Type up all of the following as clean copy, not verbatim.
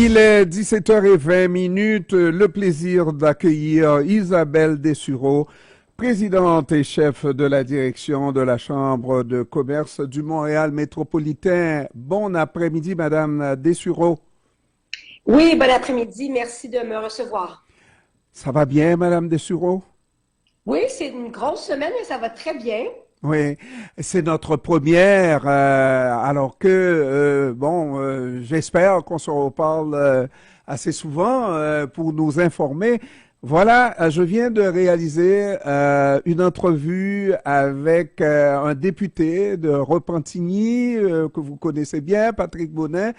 Il est 17h20. Le plaisir d'accueillir Isabelle Dessureau, présidente et chef de la direction de la Chambre de commerce du Montréal métropolitain. Bon après-midi, Madame Dessureau. Oui, bon après-midi. Merci de me recevoir. Ça va bien, Madame Dessureau? Oui, c'est une grosse semaine, mais ça va très bien. Oui, c'est notre première, alors que, j'espère qu'on se reparle assez souvent pour nous informer. Voilà, je viens de réaliser une entrevue avec un député de Repentigny que vous connaissez bien, Patrick Bonin,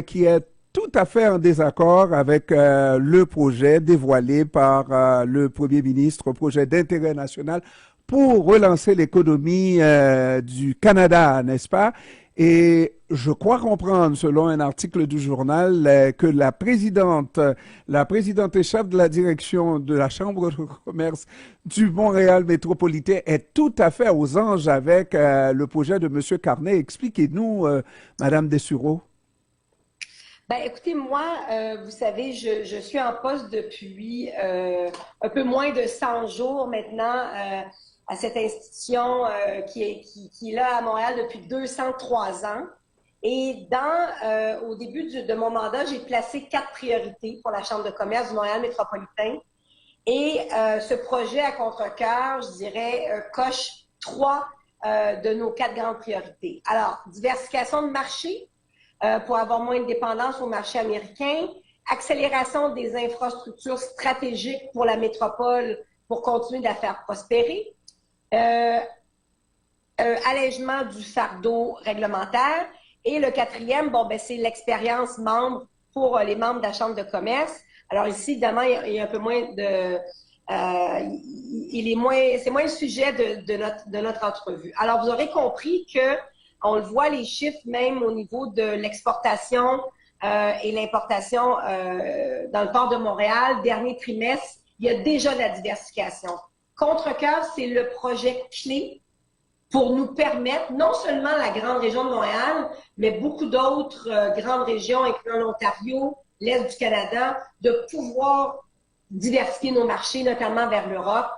qui est tout à fait en désaccord avec le projet dévoilé par le Premier ministre, projet d'intérêt national pour relancer l'économie du Canada, n'est-ce pas? Et je crois comprendre, selon un article du journal, que la présidente et chef de la direction de la Chambre de commerce du Montréal métropolitain est tout à fait aux anges avec le projet de M. Carnet. Expliquez-nous, Madame Dessureau. Ben, écoutez, moi, vous savez, je suis en poste depuis un peu moins de 100 jours maintenant à cette institution qui est là à Montréal depuis 203 ans. Et au début de mon mandat, j'ai placé 4 priorités pour la Chambre de commerce du Montréal métropolitain. Et ce projet à contre-cœur, je dirais, coche 3 de nos 4 grandes priorités. Alors, diversification de marché pour avoir moins de dépendance au marché américain, accélération des infrastructures stratégiques pour la métropole pour continuer de la faire prospérer, allègement du fardeau réglementaire. Et le quatrième, c'est l'expérience membre pour les membres de la Chambre de commerce. Alors ici, évidemment, il y a un peu moins de... c'est moins le sujet de notre entrevue. Alors, vous aurez compris que on le voit, les chiffres, même au niveau de l'exportation et l'importation dans le port de Montréal, dernier trimestre, il y a déjà de la diversification. Contrecœur, c'est le projet clé pour nous permettre, non seulement la grande région de Montréal, mais beaucoup d'autres grandes régions, incluant l'Ontario, l'Est du Canada, de pouvoir diversifier nos marchés, notamment vers l'Europe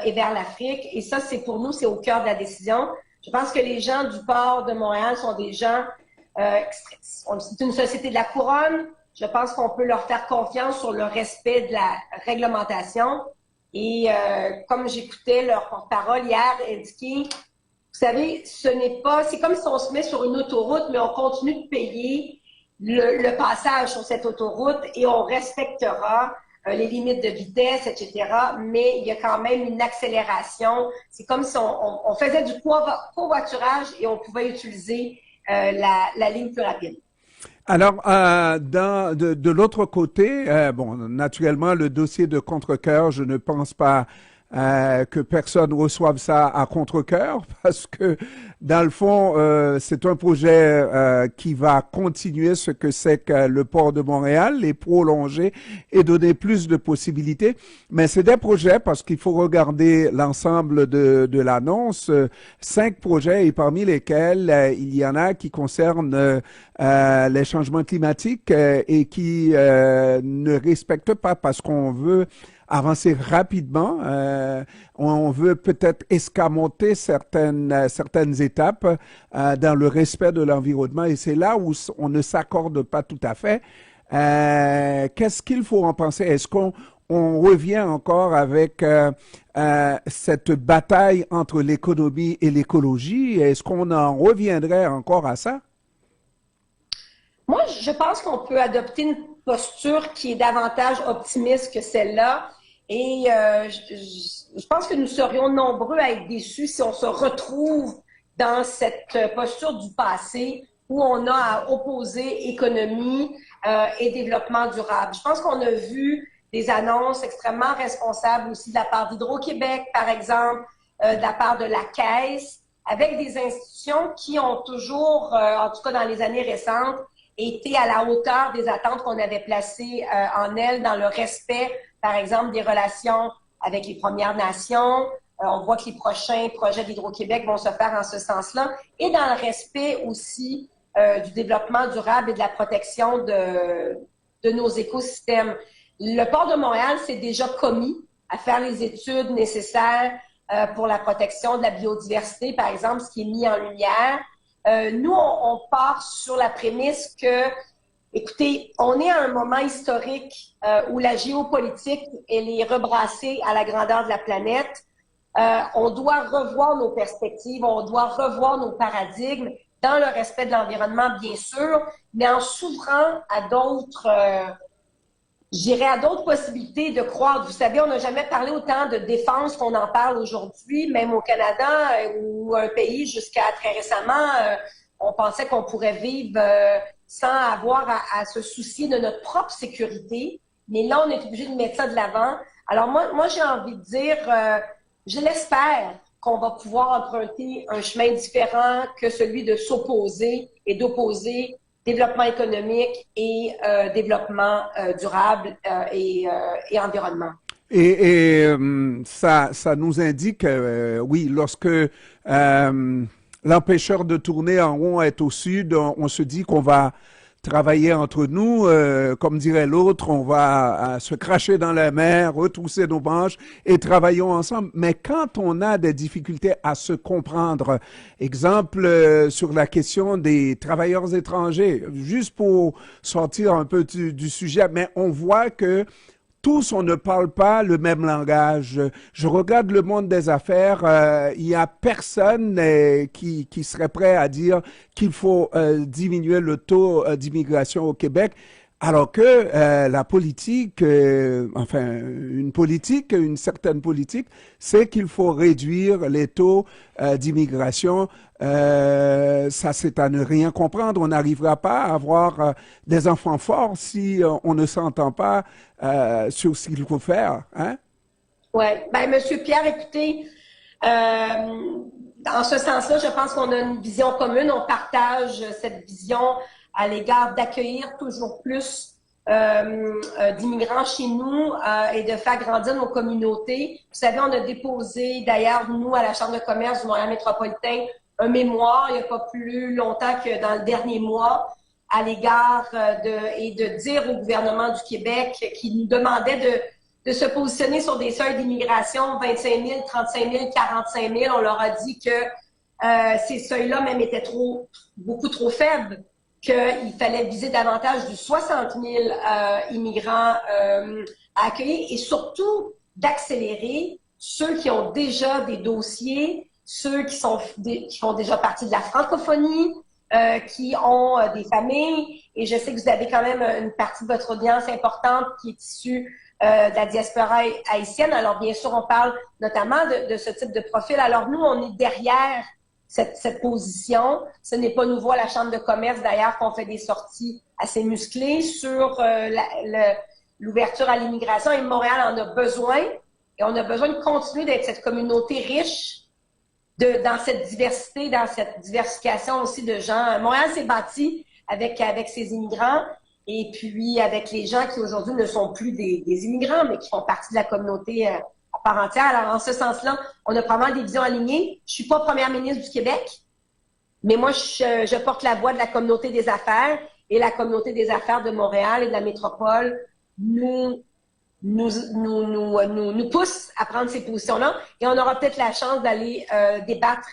et vers l'Afrique. Et ça, c'est pour nous, c'est au cœur de la décision. Je pense que les gens du port de Montréal sont des gens, c'est une société de la couronne. Je pense qu'on peut leur faire confiance sur le respect de la réglementation. Et comme j'écoutais leur porte-parole hier indiquer, vous savez, c'est comme si on se met sur une autoroute, mais on continue de payer le passage sur cette autoroute et on respectera les limites de vitesse, etc. Mais il y a quand même une accélération. C'est comme si on faisait du covoiturage et on pouvait utiliser la ligne plus rapide. Alors, de l'autre côté, naturellement, le dossier de contre-cœur, je ne pense pas que personne reçoive ça à contre-cœur parce que dans le fond, c'est un projet qui va continuer ce que c'est que le port de Montréal, les prolonger et donner plus de possibilités. Mais c'est des projets parce qu'il faut regarder l'ensemble de l'annonce. 5 projets et parmi lesquels il y en a qui concernent les changements climatiques et qui ne respectent pas parce qu'on veut avancer rapidement. On veut peut-être escamoter certaines étapes dans le respect de l'environnement et c'est là où on ne s'accorde pas tout à fait. Qu'est-ce qu'il faut en penser? Est-ce qu'on revient encore avec cette bataille entre l'économie et l'écologie? Est-ce qu'on en reviendrait encore à ça? Moi, je pense qu'on peut adopter une posture qui est davantage optimiste que celle-là. Et je pense que nous serions nombreux à être déçus si on se retrouve dans cette posture du passé où on a à opposer économie et développement durable. Je pense qu'on a vu des annonces extrêmement responsables aussi de la part d'Hydro-Québec, par exemple, de la part de la Caisse, avec des institutions qui ont toujours, en tout cas dans les années récentes, été à la hauteur des attentes qu'on avait placées en elles dans le respect, par exemple, des relations avec les Premières Nations. On voit que les prochains projets d'Hydro-Québec vont se faire en ce sens-là. Et dans le respect aussi du développement durable et de la protection de nos écosystèmes. Le Port de Montréal s'est déjà commis à faire les études nécessaires pour la protection de la biodiversité, par exemple, ce qui est mis en lumière. Nous, on part sur la prémisse que, écoutez, on est à un moment historique où la géopolitique, elle est rebrassée à la grandeur de la planète. On doit revoir nos perspectives, on doit revoir nos paradigmes dans le respect de l'environnement, bien sûr, mais en s'ouvrant à d'autres, j'irais à d'autres possibilités de croître. Vous savez, on n'a jamais parlé autant de défense qu'on en parle aujourd'hui, même au Canada ou un pays jusqu'à très récemment, on pensait qu'on pourrait vivre sans avoir à se soucier de notre propre sécurité. Mais là, on est obligé de mettre ça de l'avant. Alors moi j'ai envie de dire, je l'espère qu'on va pouvoir emprunter un chemin différent que celui de s'opposer et d'opposer développement économique et développement durable et environnement. Ça nous indique, oui, lorsque l'empêcheur de tourner en rond est au sud, on se dit qu'on va travailler entre nous, comme dirait l'autre, on va se cracher dans la mer, retrousser nos manches et travaillons ensemble. Mais quand on a des difficultés à se comprendre, exemple sur la question des travailleurs étrangers, juste pour sortir un peu du sujet, mais on voit que tous, on ne parle pas le même langage. Je regarde le monde des affaires, il y a personne qui serait prêt à dire qu'il faut diminuer le taux d'immigration au Québec, alors que la politique, une certaine politique, c'est qu'il faut réduire les taux d'immigration. Ça, c'est à ne rien comprendre. On n'arrivera pas à avoir des enfants forts si on ne s'entend pas sur ce qu'il faut faire. Hein? Oui. Ben, Monsieur Pierre, écoutez, dans ce sens-là, je pense qu'on a une vision commune. On partage cette vision à l'égard d'accueillir toujours plus d'immigrants chez nous et de faire grandir nos communautés. Vous savez, on a déposé, d'ailleurs, nous, à la Chambre de commerce du Montréal métropolitain, un mémoire, il n'y a pas plus longtemps que dans le dernier mois, à l'égard et de dire au gouvernement du Québec qui nous demandait de se positionner sur des seuils d'immigration, 25 000, 35 000, 45 000. On leur a dit que ces seuils-là même étaient beaucoup trop faibles, qu'il fallait viser davantage du 60 000 immigrants à accueillir et surtout d'accélérer ceux qui ont déjà des dossiers, ceux qui font déjà partie de la francophonie, qui ont des familles. Et je sais que vous avez quand même une partie de votre audience importante qui est issue de la diaspora haïtienne. Alors, bien sûr, on parle notamment de ce type de profil. Alors, nous, on est derrière cette position. Ce n'est pas nouveau à la Chambre de commerce, d'ailleurs, qu'on fait des sorties assez musclées sur l'ouverture à l'immigration. Et Montréal en a besoin. Et on a besoin de continuer d'être cette communauté riche dans cette diversité, dans cette diversification aussi de gens. Montréal s'est bâti avec ses immigrants et puis avec les gens qui aujourd'hui ne sont plus des immigrants, mais qui font partie de la communauté à part entière. Alors, en ce sens-là, on a probablement des visions alignées. Je suis pas première ministre du Québec, mais moi, je porte la voix de la communauté des affaires et la communauté des affaires de Montréal et de la métropole nous pousse à prendre ces positions-là et on aura peut-être la chance d'aller débattre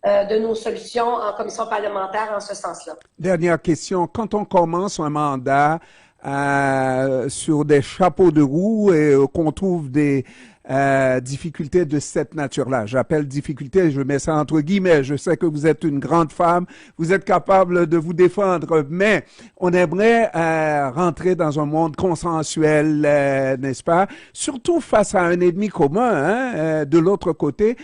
de nos solutions en commission parlementaire en ce sens-là. Dernière question. Quand on commence un mandat sur des chapeaux de roue et qu'on trouve des difficultés de cette nature-là. J'appelle difficultés, je mets ça entre guillemets. Je sais que vous êtes une grande femme, vous êtes capable de vous défendre, mais on aimerait rentrer dans un monde consensuel, n'est-ce pas? Surtout face à un ennemi commun, hein, de l'autre côté.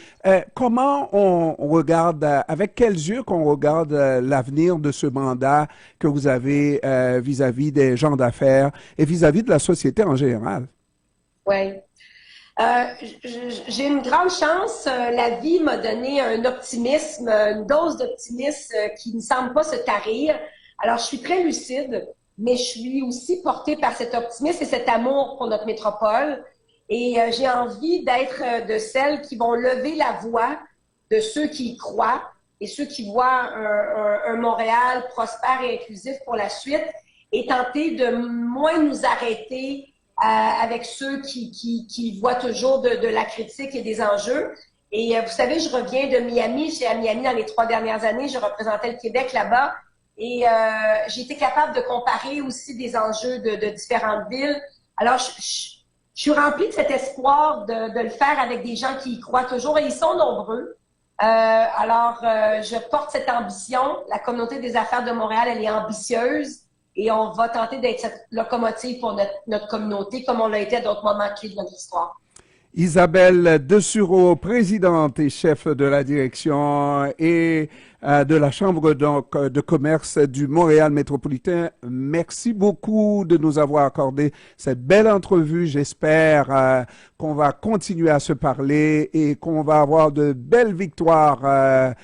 Comment on regarde, avec quels yeux qu'on regarde l'avenir de ce mandat que vous avez vis-à-vis des gens d'affaires et vis-à-vis de la société en général? Oui. J'ai une grande chance. La vie m'a donné un optimisme, une dose d'optimisme qui ne semble pas se tarir. Alors, je suis très lucide, mais je suis aussi portée par cet optimisme et cet amour pour notre métropole. Et j'ai envie d'être de celles qui vont lever la voix de ceux qui y croient et ceux qui voient un Montréal prospère et inclusif pour la suite, et tenter de moins nous arrêter avec ceux qui voient toujours de la critique et des enjeux. Et vous savez, je reviens de Miami. J'étais à Miami dans les 3 dernières années. Je représentais le Québec là-bas. Et j'ai été capable de comparer aussi des enjeux de différentes villes. Alors, je suis remplie de cet espoir de le faire avec des gens qui y croient toujours. Et ils sont nombreux. Alors, je porte cette ambition. La communauté des affaires de Montréal, elle est ambitieuse. Et on va tenter d'être cette locomotive pour notre communauté, comme on l'a été à d'autres moments clés de notre histoire. Isabelle Dessureau, présidente et chef de la direction et de la Chambre de commerce du Montréal métropolitain, merci beaucoup de nous avoir accordé cette belle entrevue. J'espère qu'on va continuer à se parler et qu'on va avoir de belles victoires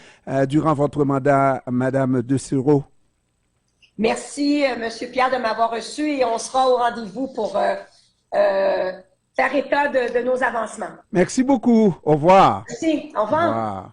durant votre mandat, Madame Dessureau. Merci, Monsieur Pierre, de m'avoir reçu et on sera au rendez-vous pour faire état de nos avancements. Merci beaucoup. Au revoir. Merci. Au revoir. Au revoir.